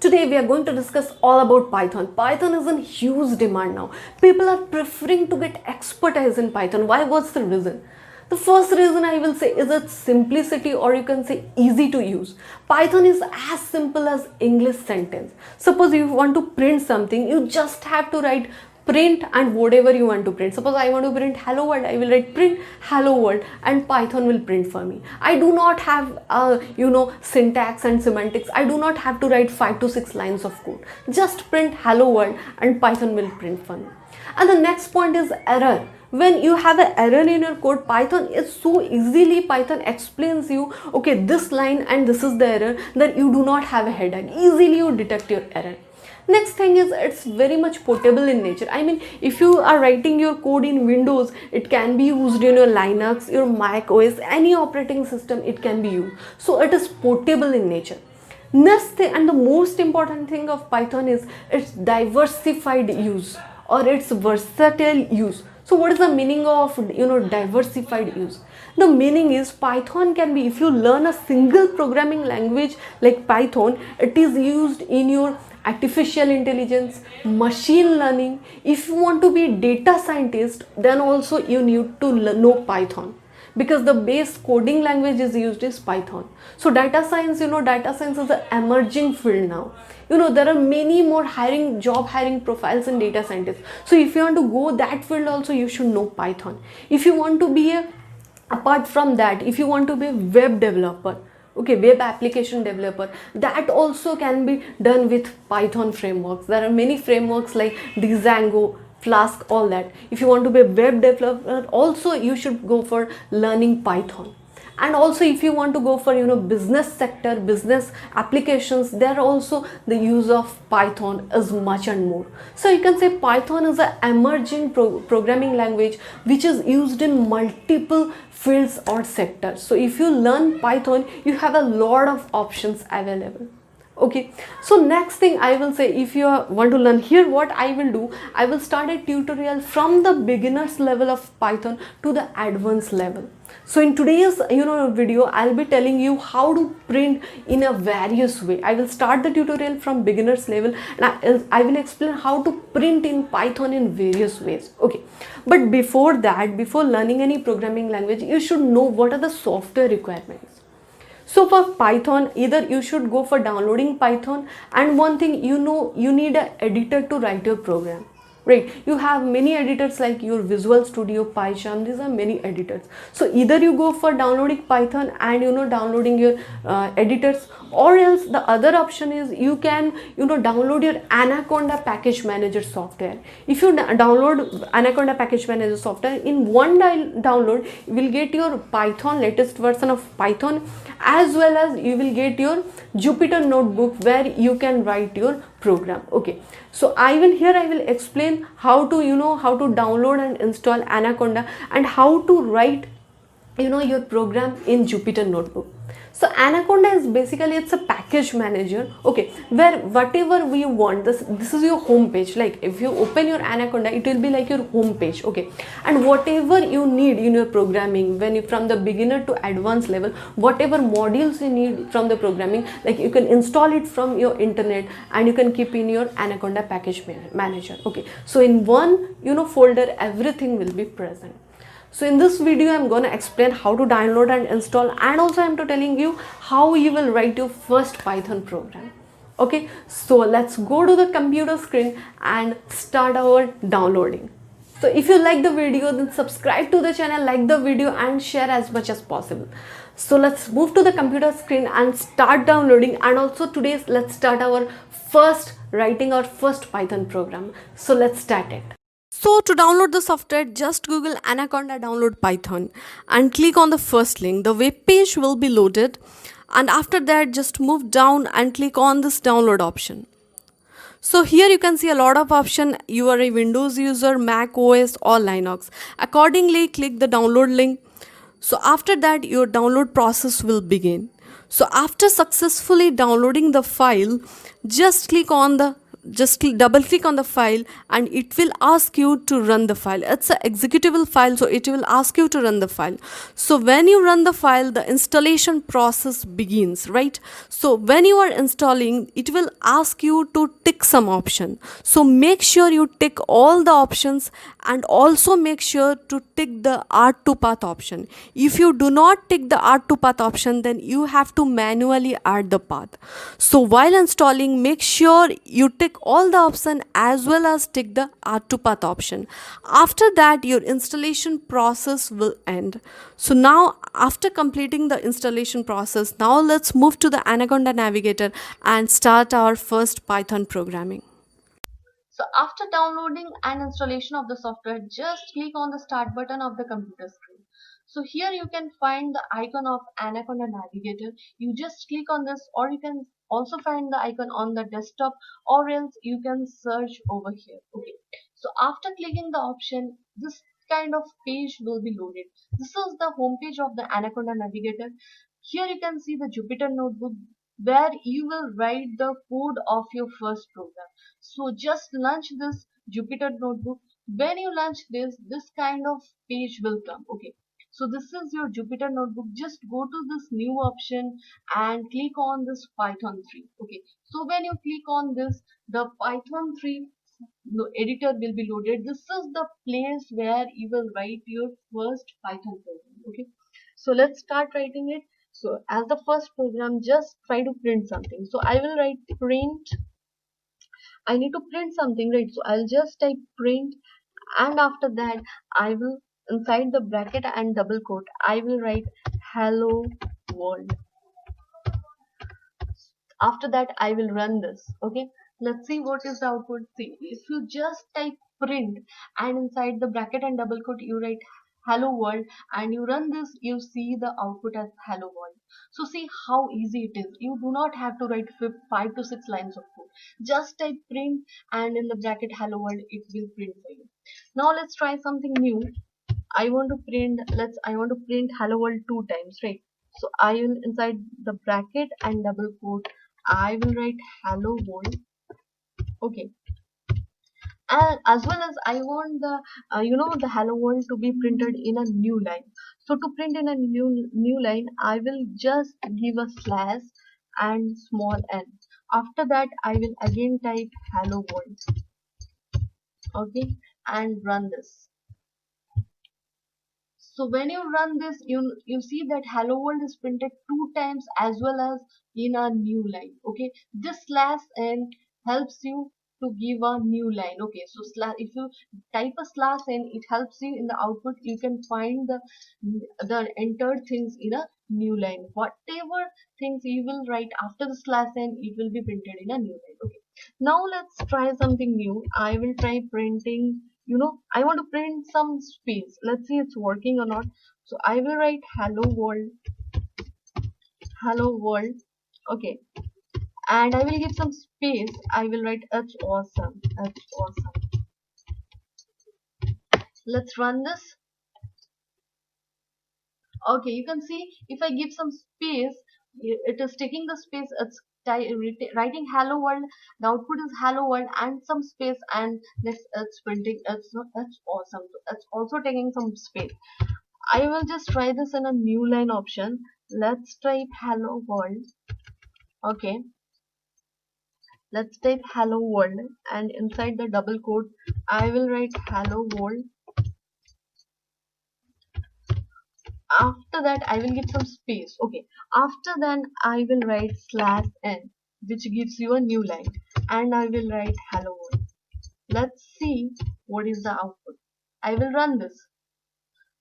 Today we are going to discuss all about Python. Python is in huge demand now. People are preferring to get expertise in Python. Why? What's the reason? The first reason I will say is its simplicity, or you can say easy to use. Python is as simple as English sentence. Suppose you want to print something, you just have to write print and whatever you want to print. Suppose I want to print hello world, I will write print hello world and Python will print for me. I do not have syntax and semantics. I do not have to write 5 to 6 lines of code. Just print hello world and Python will print for me. And the next point is error. When you have an error in your code, Python is so easily, Python explains you, okay, this line and this is the error, that you do not have a headache. Easily you detect your error. Next thing is it's very much portable in nature. I mean, if you are writing your code in Windows, it can be used in your Linux, your Mac OS, any operating system it can be used. So it is portable in nature. Next thing, and the most important thing of Python is its diversified use or its versatile use. So what is the meaning of diversified use? The meaning is Python can be, if you learn a single programming language like Python, it is used in your artificial intelligence, machine learning. If you want to be data scientist, then also you need to know Python, because the base coding language is used is Python. So data science, data science is an emerging field now. There are many more job hiring profiles in data scientists. So if you want to go that field also, you should know Python. If you want to be apart from that, if you want to be a web developer, okay, web application developer, that also can be done with Python frameworks. There are many frameworks like Django, Flask, all that. If you want to be a web developer also, you should go for learning Python. And also if you want to go for business sector, business applications, there also the use of Python is much and more. So you can say Python is an emerging programming language which is used in multiple fields or sectors. So if you learn Python, you have a lot of options available. Okay, so next thing I will say, if you want to learn here, what I will do, I will start a tutorial from the beginners level of Python to the advanced level. So in today's video, I'll be telling you how to print in a various way. I will start the tutorial from beginners level and I will explain how to print in Python in various ways. Okay, but before that, before learning any programming language, you should know what are the software requirements. So for Python, either you should go for downloading Python, and one thing you need an editor to write your program. Right, you have many editors like your Visual Studio, PyCharm, these are many editors. So either you go for downloading Python and downloading your editors, or else the other option is you can download your Anaconda package manager software. If you download Anaconda package manager software, in one download you will get your Python, latest version of Python, as well as you will get your Jupyter notebook where you can write your program. Okay, so I will explain how to download and install Anaconda and how to write your program in Jupyter notebook. So Anaconda is basically, it's a package manager, okay, where whatever we want, this is your home page. Like if you open your Anaconda, it will be like your home page, okay, and whatever you need in your programming, when you from the beginner to advanced level, whatever modules you need from the programming, like you can install it from your internet and you can keep in your Anaconda package manager. Okay, so in one folder everything will be present. So in this video, I'm going to explain how to download and install, and also I'm telling you how you will write your first Python program. Okay, so let's go to the computer screen and start our downloading. So if you like the video, then subscribe to the channel, like the video and share as much as possible. So let's move to the computer screen and start downloading, and also today let's start our writing our first Python program. So let's start it. So to download the software, just Google Anaconda download Python and click on the first link. The web page will be loaded, and after that just move down and click on this download option. So here you can see a lot of options. You are a Windows user, Mac OS or Linux. Accordingly, click the download link. So after that, your download process will begin. So after successfully downloading the file, just click on the just double click on the file and it will ask you to run the file. It's an executable file, so it will ask you to run the file. So when you run the file, the installation process begins, right? So when you are installing, it will ask you to tick some option. So make sure you tick all the options, and also make sure to tick the R2 path option. If you do not tick the R2 path option, then you have to manually add the path. So while installing, make sure you tick all the option as well as tick the R2 path option. After that, your installation process will end. So now, after completing the installation process, now let's move to the Anaconda Navigator and start our first Python programming. So after downloading and installation of the software, just click on the start button of the computer screen. So here you can find the icon of Anaconda Navigator. You just click on this, or you can also find the icon on the desktop, or else you can search over here. Okay. So after clicking the option, this kind of page will be loaded. This is the home page of the Anaconda Navigator. Here you can see the Jupyter notebook where you will write the code of your first program. So just launch this Jupyter notebook. When you launch this kind of page will come. Okay. So this is your Jupyter notebook. Just go to this new option and click on this Python 3. Okay. So when you click on this, the Python 3 editor will be loaded. This is the place where you will write your first Python program. Okay. So let's start writing it. So as the first program, just try to print something. So I will write print. I need to print something, right? So I'll just type print, and after that I will, inside the bracket and double quote, I will write hello world. After that I will run this. Okay, let's see what is the output. See, if you just type print and inside the bracket and double quote you write hello world and you run this, you see the output as hello world. So see how easy it is. You do not have to write 5 to 6 lines of code. Just type print and in the bracket hello world, it will print for you. Now let's try something new. I want to print hello world 2 times, right? So I will, inside the bracket and double quote, I will write hello world. Okay, and as well as I want the the hello world to be printed in a new line. So to print in a new line, I will just give a slash and small n. After that I will again type hello world. Okay, and run this. So when you run this, you see that hello world is printed 2 times as well as in a new line. Okay, this slash n helps you to give a new line. Okay, so slash, if you type a slash n, it helps you in the output. You can find the entered things in a new line. Whatever things you will write after the slash n, it will be printed in a new line. Okay, now let's try something new. I will try printing, I want to print some space. Let's see it's working or not. So I will write hello world, hello world. Okay, and I will give some space. I will write it's awesome, it's awesome. Let's run this. Okay, you can see if I give some space, it is taking the space. It's writing hello world. The output is hello world and some space, and next it's printing. It's awesome. So it's also taking some space. I will just try this in a new line option. Let's type hello world. Okay, let's type hello world, and inside the double quote I will write hello world. After that I will give some space. Okay, after then I will write slash n, which gives you a new line, and I will write hello world. Let's see what is the output. I will run this.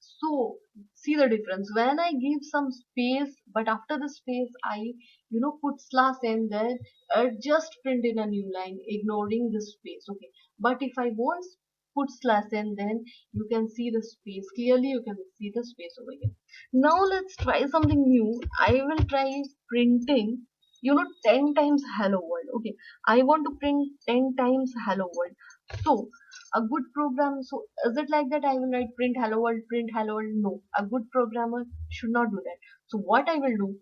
So see the difference. When I give some space, but after the space I put slash n, there just print in a new line ignoring this space. Okay, but if I won't put slash n, then you can see the space clearly. You can see the space over here. Now let's try something new. I will try printing 10 times hello world. Okay, I want to print 10 times hello world. So a good program, so is it like that I will write print hello world, print hello world? No, a good programmer should not do that. So what I will do,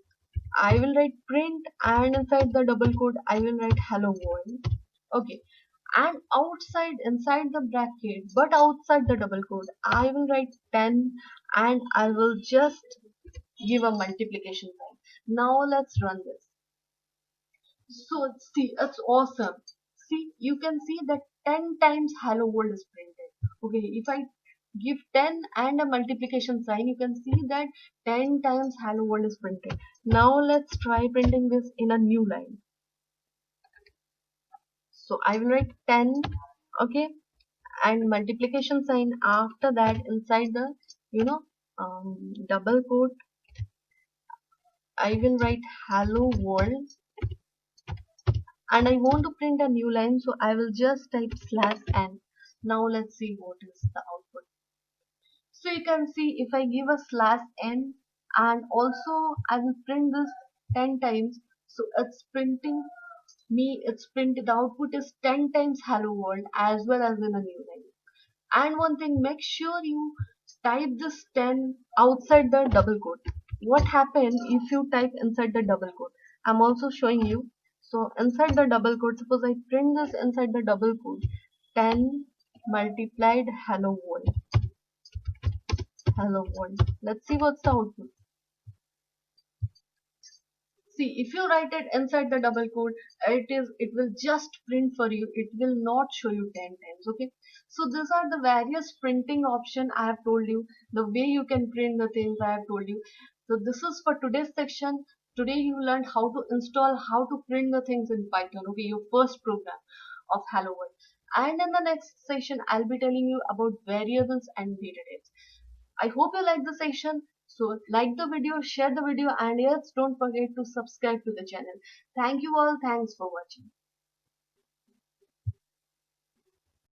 I will write print, and inside the double quote I will write hello world. Okay, and outside inside the bracket but outside the double quote I will write 10 and I will just give a multiplication sign. Now let's run this. So see, it's awesome. See, you can see that 10 times hello world is printed. Okay, if I give 10 and a multiplication sign, you can see that 10 times hello world is printed. Now let's try printing this in a new line. So I will write 10, okay, and multiplication sign after that inside the, you know, double quote, I will write hello world and I want to print a new line, so I will just type slash n. Now let's see what is the output. So you can see if I give a slash n and also I will print this 10 times, so it's printing me, it's printed, the output is 10 times hello world as well as in a new line. And one thing, make sure you type this 10 outside the double quote. What happens if you type inside the double quote? I'm also showing you. So inside the double quote, suppose I print this inside the double quote, 10 multiplied hello world. Let's see what's the output. See, if you write it inside the double quote, it will just print for you. It will not show you 10 times. Okay. So these are the various printing option I have told you. The way you can print the things I have told you. So this is for today's section. Today you learned how to install, how to print the things in Python. Okay, your first program of Hello World. And in the next session, I'll be telling you about variables and data types. I hope you like the session. So like the video, share the video, and yes, don't forget to subscribe to the channel. Thank you all. Thanks for watching.